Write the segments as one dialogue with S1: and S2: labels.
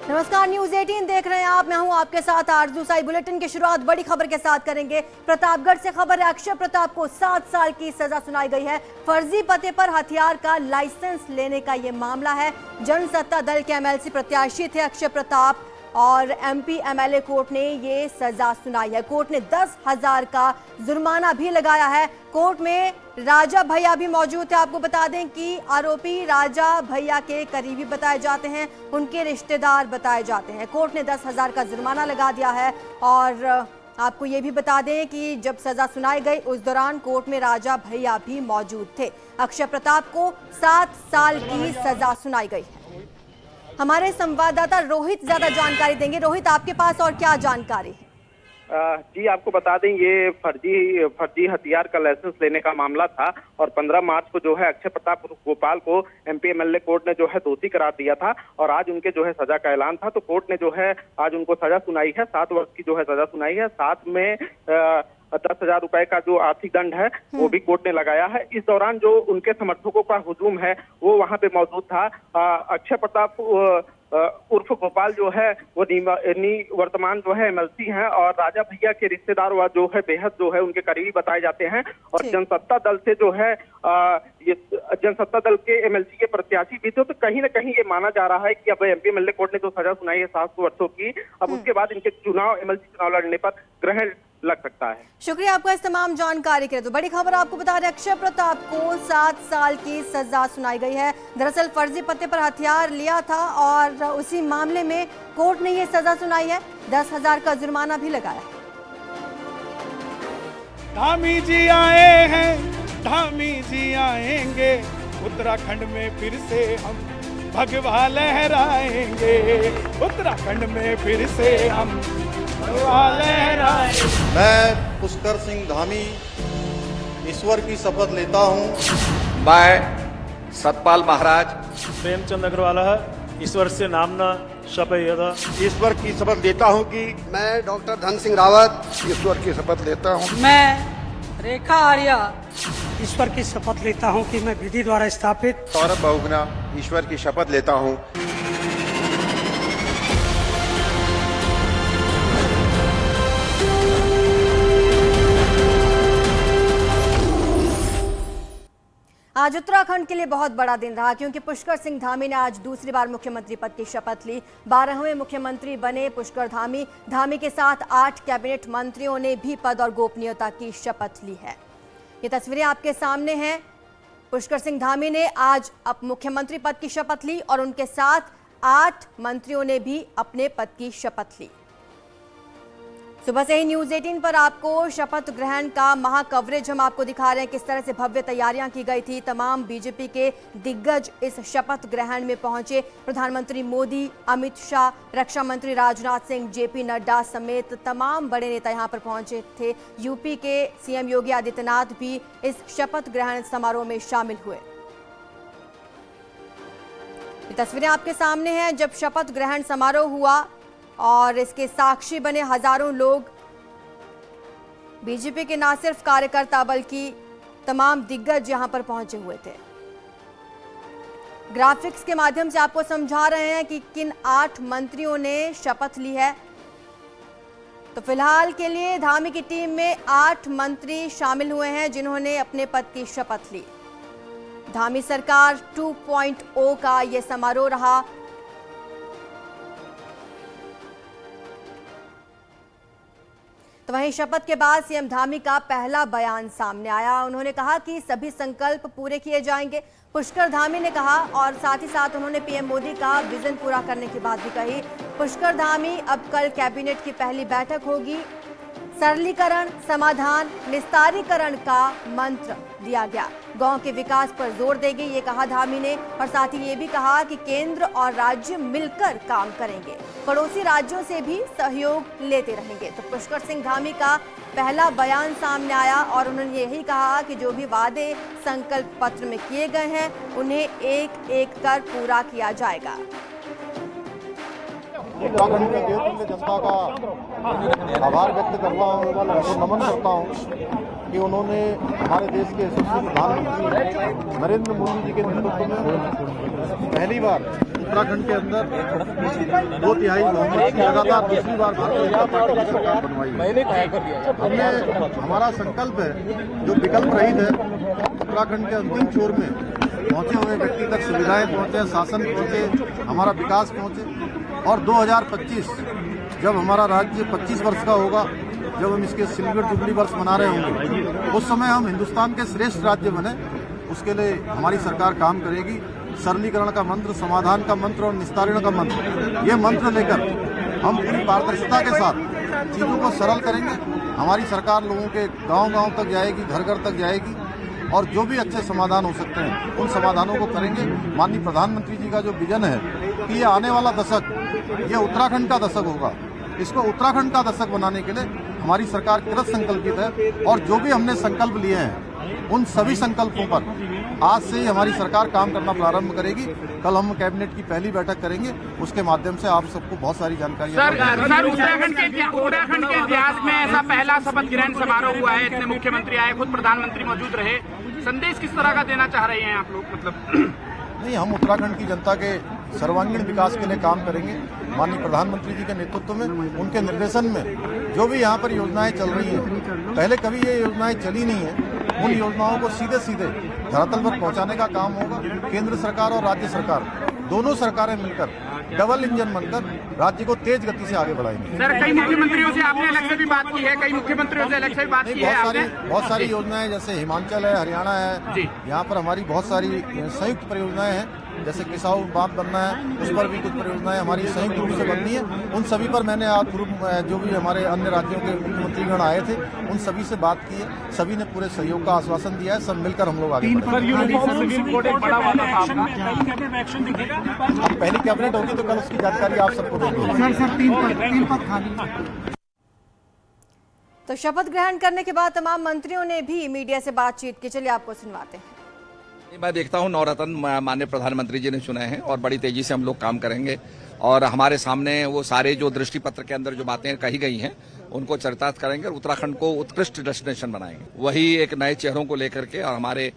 S1: नमस्कार, न्यूज 18 देख रहे हैं आप। मैं हूं आपके साथ आरजू साई। बुलेटिन की शुरुआत बड़ी खबर के साथ करेंगे। प्रतापगढ़ से खबर है। अक्षय प्रताप को 7 साल की सजा सुनाई गई है। फर्जी पते पर हथियार का लाइसेंस लेने का ये मामला है। जनसत्ता दल के एमएलसी प्रत्याशी थे अक्षय प्रताप और एमपी एमएलए कोर्ट ने ये सजा सुनाई है। कोर्ट ने 10,000 का जुर्माना भी लगाया है। कोर्ट में राजा भैया भी मौजूद थे। आपको बता दें कि आरोपी राजा भैया के करीबी बताए जाते हैं, उनके रिश्तेदार बताए जाते हैं। कोर्ट ने 10,000 का जुर्माना लगा दिया है। और आपको ये भी बता दें कि जब सजा सुनाई गई उस दौरान कोर्ट में राजा भैया भी मौजूद थे। अक्षय प्रताप को 7 साल की सजा सुनाई गई है। हमारे संवाददाता रोहित ज्यादा जानकारी देंगे। रोहित, आपके पास और क्या जानकारी है?
S2: जी, आपको बता दें ये फर्जी हथियार का लाइसेंस लेने का मामला था और 15 मार्च को जो है अक्षय प्रताप गोपाल को एमपी एमएलए कोर्ट ने जो है दोषी करार दिया था और आज उनके जो है सजा का ऐलान था। तो कोर्ट ने जो है आज उनको सजा सुनाई है। 7 वर्ष की जो है सजा सुनाई है। साथ में 10,000 रुपए का जो आर्थिक दंड है वो भी कोर्ट ने लगाया है। इस दौरान जो उनके समर्थकों का हुजूम है वो वहां पे मौजूद था। अक्षय प्रताप उर्फ गोपाल जो है वो वर्तमान जो है एमएलसी हैं और राजा भैया के रिश्तेदार व जो है बेहद जो है उनके करीबी बताए जाते हैं। और जनसत्ता दल से जो है ये जनसत्ता दल के एमएलसी के प्रत्याशी भी थे। तो कहीं ना कहीं ये माना जा रहा है कि अब एमपी एमएलए कोर्ट ने जो सजा सुनाई है 7 वर्षों की, अब उसके बाद इनके एमएलसी चुनाव लड़ने पर ग्रहण लग सकता है।
S1: शुक्रिया आपका इस तमाम जानकारी के लिए। तो बड़ी खबर आपको बता रहे, अक्षय प्रताप को 7 साल की सजा सुनाई गई है। दरअसल फर्जी पते पर हथियार लिया था और उसी मामले में कोर्ट ने ये सजा सुनाई है। 10,000 का जुर्माना भी लगाया है।
S3: धामी जी आए हैं, धामी जी आएंगे, उत्तराखंड में फिर से हम भगवा लहराएंगे, उत्तराखंड में फिर से हम
S4: मैं पुष्कर सिंह धामी ईश्वर की शपथ लेता हूँ।
S5: मैं सतपाल महाराज
S6: प्रेमचंद अग्रवाल ईश्वर से नामना शपथ
S4: ईश्वर की शपथ लेता हूँ कि
S7: मैं डॉक्टर धन सिंह रावत ईश्वर की शपथ लेता हूँ।
S8: मैं रेखा आर्या ईश्वर की शपथ लेता हूँ कि मैं विधि द्वारा स्थापित
S4: सौरभ बहुगुणा ईश्वर की शपथ लेता हूँ।
S1: आज उत्तराखंड के लिए बहुत बड़ा दिन रहा क्योंकि पुष्कर सिंह धामी ने आज दूसरी बार मुख्यमंत्री पद की शपथ ली। 12वें मुख्यमंत्री बने पुष्कर धामी। धामी के साथ 8 कैबिनेट मंत्रियों ने भी पद और गोपनीयता की शपथ ली है। ये तस्वीरें आपके सामने हैं। पुष्कर सिंह धामी ने आज अब मुख्यमंत्री पद की शपथ ली और उनके साथ 8 मंत्रियों ने भी अपने पद की शपथ ली। सुबह से ही न्यूज 18 पर आपको शपथ ग्रहण का महा कवरेज हम आपको दिखा रहे हैं। किस तरह से भव्य तैयारियां की गई थी। तमाम बीजेपी के दिग्गज इस शपथ ग्रहण में पहुंचे। प्रधानमंत्री मोदी, अमित शाह, रक्षा मंत्री राजनाथ सिंह, जेपी नड्डा समेत तमाम बड़े नेता यहां पर पहुंचे थे। यूपी के सीएम योगी आदित्यनाथ भी इस शपथ ग्रहण समारोह में शामिल हुए। ये तस्वीरें आपके सामने हैं जब शपथ ग्रहण समारोह हुआ और इसके साक्षी बने हजारों लोग। बीजेपी के न सिर्फ कार्यकर्ता बल्कि तमाम दिग्गज यहां पर पहुंचे हुए थे। ग्राफिक्स के माध्यम से आपको समझा रहे हैं कि किन 8 मंत्रियों ने शपथ ली है। तो फिलहाल के लिए धामी की टीम में 8 मंत्री शामिल हुए हैं जिन्होंने अपने पद की शपथ ली। धामी सरकार 2.0 का यह समारोह रहा। तो वहीं शपथ के बाद सीएम धामी का पहला बयान सामने आया। उन्होंने कहा कि सभी संकल्प पूरे किए जाएंगे। पुष्कर धामी ने कहा और साथ ही साथ उन्होंने पीएम मोदी का विजन पूरा करने की बात भी कही। पुष्कर धामी अब कल कैबिनेट की पहली बैठक होगी। सरलीकरण, समाधान, निस्तारीकरण का मंत्र दिया गया। गांव के विकास पर जोर देंगे, ये कहा धामी ने। और साथ ही ये भी कहा कि केंद्र और राज्य मिलकर काम करेंगे, पड़ोसी राज्यों से भी सहयोग लेते रहेंगे। तो पुष्कर सिंह धामी का पहला बयान सामने आया और उन्होंने यही कहा कि जो भी वादे संकल्प पत्र में किए गए हैं उन्हें एक एक कर पूरा किया जाएगा।
S4: उत्तराखंड के देवतुल्य जनता का आभार व्यक्त करता हूँ, उनको नमन करता हूँ। कि उन्होंने हमारे देश के यशस्वी प्रधानमंत्री नरेंद्र मोदी जी के नेतृत्व में पहली बार उत्तराखंड के अंदर 2/3 बहुमत से लगातार दूसरी बार भारतीय जनता पार्टी की सरकार बनवाई है। हमारा संकल्प है जो विकल्प रहित है, उत्तराखंड के अंतिम छोर में पहुंचे हुए व्यक्ति तक सुविधाएं पहुंचे, शासन पहुंचे, हमारा विकास पहुंचे। और 2025 जब हमारा राज्य 25 वर्ष का होगा, जब हम इसके सिल्वर जुबली वर्ष मना रहे होंगे, उस समय हम हिंदुस्तान के श्रेष्ठ राज्य बने, उसके लिए हमारी सरकार काम करेगी। सरलीकरण का मंत्र, समाधान का मंत्र और निस्तारण का मंत्र, ये मंत्र लेकर हम पूरी पारदर्शिता के साथ चीजों को सरल करेंगे। हमारी सरकार लोगों के गांव-गांव तक जाएगी, घर-घर तक जाएगी और जो भी अच्छे समाधान हो सकते हैं उन समाधानों को करेंगे। माननीय प्रधानमंत्री जी का जो विजन है कि ये आने वाला दशक ये उत्तराखंड का दशक होगा, इसको उत्तराखंड का दशक बनाने के लिए हमारी सरकार कृत संकल्पित है। और जो भी हमने संकल्प लिए हैं उन सभी संकल्पों पर आज से ही हमारी सरकार काम करना प्रारंभ करेगी। कल हम कैबिनेट की पहली बैठक करेंगे, उसके माध्यम से आप सबको बहुत सारी जानकारी।
S9: सर उत्तराखंड के इतिहास में ऐसा पहला शपथ ग्रहण समारोह हुआ है, इतने मुख्यमंत्री आए, खुद प्रधानमंत्री मौजूद रहे। संदेश किस तरह का देना चाह रहे हैं आप लोग? मतलब
S4: नहीं, हम उत्तराखंड की जनता के सर्वांगीण विकास के लिए काम करेंगे। माननीय प्रधानमंत्री जी के नेतृत्व में, उनके निर्देशन में जो भी यहाँ पर योजनाएं चल रही हैं, पहले कभी ये योजनाएं चली नहीं है, उन योजनाओं को सीधे सीधे धरातल पर पहुंचाने का काम होगा। केंद्र सरकार और राज्य सरकार दोनों सरकारें मिलकर डबल इंजन बनकर राज्य को तेज गति से आगे बढ़ाएंगे।
S9: सर, कई मुख्यमंत्रियों से आपने अलग से भी बात की है, कई मुख्यमंत्रियों से अलग से भी बात की है।
S4: बहुत सारी योजनाएं, जैसे हिमाचल है, हरियाणा है, यहाँ पर हमारी बहुत सारी संयुक्त परियोजनाएं हैं। जैसे किसाऊ बांध बनना है, उस पर भी कुछ परियोजनाएं हमारी संयुक्त रूप से बननी है। उन सभी पर मैंने आज जो भी हमारे अन्य राज्यों के मुख्यमंत्रीगण आए थे, उन सभी से बात की है। सभी ने पूरे सहयोग का आश्वासन दिया है। सब मिलकर हम लोग आगे बढ़ेंगे। अब पहली कैबिनेट होगी तो कल उसकी जानकारी आप सबको देंगे।
S1: तो शपथ ग्रहण करने के बाद तमाम मंत्रियों ने भी मीडिया से बातचीत की। चलिए आपको सुनवाते हैं।
S5: मैं देखता हूं नवरत्न माननीय प्रधानमंत्री जी ने चुने हैं और बड़ी तेजी से हम लोग काम करेंगे और हमारे सामने वो सारे जो दृष्टि पत्र के अंदर जो बातें कही गई हैं उनको चरितार्थ करेंगे और उत्तराखंड को उत्कृष्ट डेस्टिनेशन बनाएंगे। वही एक नए चेहरों को लेकर के और हमारे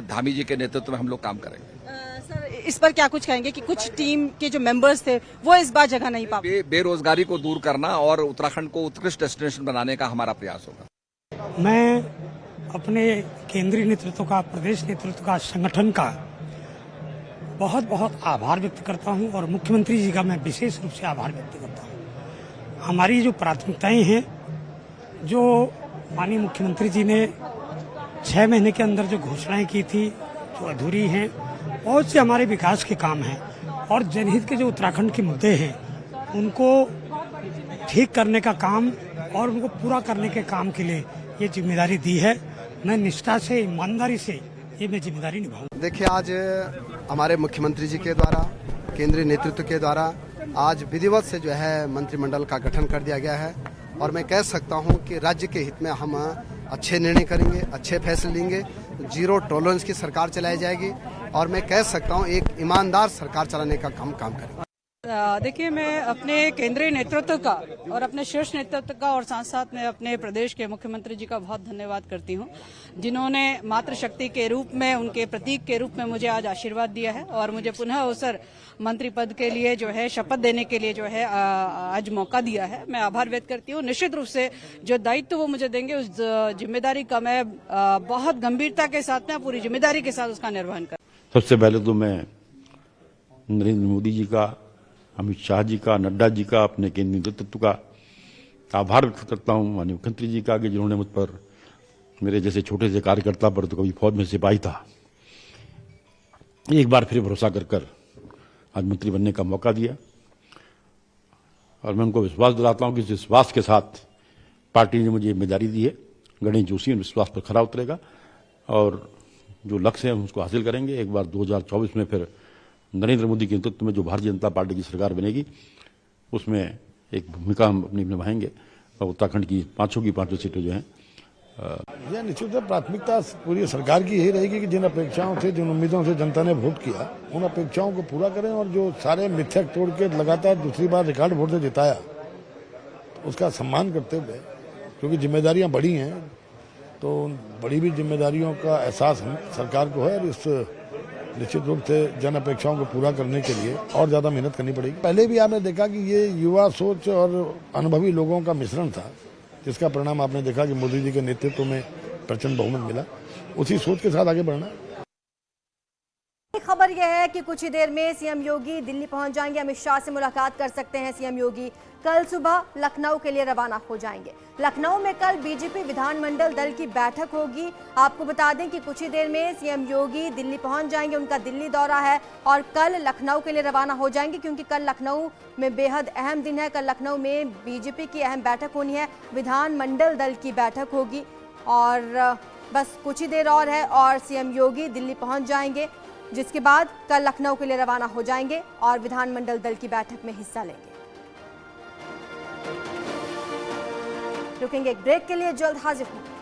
S5: धामी जी के नेतृत्व में हम लोग काम करेंगे।
S10: सर, इस पर क्या कुछ कहेंगे कि कुछ टीम के जो मेंबर्स थे वो इस बार जगह नहीं पा पाए?
S5: बेरोजगारी को दूर करना और उत्तराखंड को उत्कृष्ट डेस्टिनेशन बनाने का हमारा प्रयास होगा।
S8: मैं अपने केंद्रीय नेतृत्व का, प्रदेश नेतृत्व का, संगठन का बहुत बहुत आभार व्यक्त करता हूं और मुख्यमंत्री जी का मैं विशेष रूप से आभार व्यक्त करता हूं। हमारी जो प्राथमिकताएं हैं, जो माननीय मुख्यमंत्री जी ने 6 महीने के अंदर जो घोषणाएं की थी, जो अधूरी हैं, बहुत से हमारे विकास के काम हैं और जनहित के जो उत्तराखंड के मुद्दे हैं उनको ठीक करने का काम और उनको पूरा करने के काम के लिए ये जिम्मेदारी दी है। मैं निष्ठा से, ईमानदारी से ये मैं जिम्मेदारी निभाऊंगा।
S7: देखिए, आज हमारे मुख्यमंत्री जी के द्वारा, केंद्रीय नेतृत्व के द्वारा आज विधिवत से जो है मंत्रिमंडल का गठन कर दिया गया है और मैं कह सकता हूं कि राज्य के हित में हम अच्छे निर्णय करेंगे, अच्छे फैसले लेंगे। जीरो टॉलरेंस की सरकार चलाई जाएगी और मैं कह सकता हूं एक ईमानदार सरकार चलाने का काम करेंगे।
S10: देखिए, मैं अपने केंद्रीय नेतृत्व का और अपने शीर्ष नेतृत्व का और साथ साथ में अपने प्रदेश के मुख्यमंत्री जी का बहुत धन्यवाद करती हूं, जिन्होंने मातृशक्ति के रूप में, उनके प्रतीक के रूप में मुझे आज आशीर्वाद दिया है और मुझे पुनः अवसर मंत्री पद के लिए जो है, शपथ देने के लिए जो है आज मौका दिया है। मैं आभार व्यक्त करती हूँ। निश्चित रूप से जो दायित्व वो मुझे देंगे उस जिम्मेदारी का मैं बहुत गंभीरता के साथ में, पूरी जिम्मेदारी के साथ उसका निर्वहन कर।
S11: सबसे पहले तो मैं नरेंद्र मोदी जी का, अमित शाह जी का, नड्डा जी का, अपने केंद्रीय नेतृत्व का आभार व्यक्त करता हूं। माननीय मुख्यमंत्री जी का कि जिन्होंने मुझ पर, मेरे जैसे छोटे से कार्यकर्ता पर, तो कभी फौज में सिपाही था, एक बार फिर भरोसा कर आज मंत्री बनने का मौका दिया और मैं उनको विश्वास दिलाता हूं कि इस विश्वास के साथ पार्टी ने मुझे जिम्मेदारी दी है। गणेश जोशी उन विश्वास पर खरा उतरेगा और जो लक्ष्य है हम उसको हासिल करेंगे। एक बार 2024 में फिर नरेंद्र मोदी के नेतृत्व में जो भारतीय जनता पार्टी की सरकार बनेगी उसमें एक भूमिका हम अपनी निभाएंगे और उत्तराखंड की पांचों सीटें जो हैं
S12: यह निश्चित प्राथमिकता पूरी सरकार की यही रहेगी कि जिन अपेक्षाओं से, जिन उम्मीदों से जनता ने वोट किया, उन अपेक्षाओं को पूरा करें और जो सारे मिथ्यक तोड़ के लगातार दूसरी बार रिकॉर्ड वोट से जिताया उसका सम्मान करते हुए, क्योंकि जिम्मेदारियां बड़ी हैं, तो बड़ी भी जिम्मेदारियों का एहसास हम सरकार को है और इस निश्चित रूप से जन अपेक्षाओं को पूरा करने के लिए और ज्यादा मेहनत करनी पड़ेगी। पहले भी आपने देखा कि ये युवा सोच और अनुभवी लोगों का मिश्रण था, जिसका परिणाम आपने देखा कि मोदी जी के नेतृत्व में प्रचंड बहुमत मिला। उसी सोच के साथ आगे बढ़ना।
S1: खबर यह है कि कुछ ही देर में सीएम योगी दिल्ली पहुंच जाएंगे, अमित शाह से मुलाकात कर सकते हैं। सीएम योगी कल सुबह लखनऊ के लिए रवाना हो जाएंगे। लखनऊ में कल बीजेपी विधानमंडल दल की बैठक होगी। आपको बता दें कि कुछ ही देर में सीएम योगी दिल्ली पहुंच जाएंगे, उनका दिल्ली दौरा है और कल लखनऊ के लिए रवाना हो जाएंगे, क्योंकि कल लखनऊ में बेहद अहम दिन है। कल लखनऊ में बीजेपी की अहम बैठक होनी है, विधानमंडल दल की बैठक होगी और बस कुछ ही देर और है और सीएम योगी दिल्ली पहुंच जाएंगे, जिसके बाद कल लखनऊ के लिए रवाना हो जाएंगे और विधानमंडल दल की बैठक में हिस्सा लेंगे। रुकेंगे एक ब्रेक के लिए, जल्द हाजिर होंगे।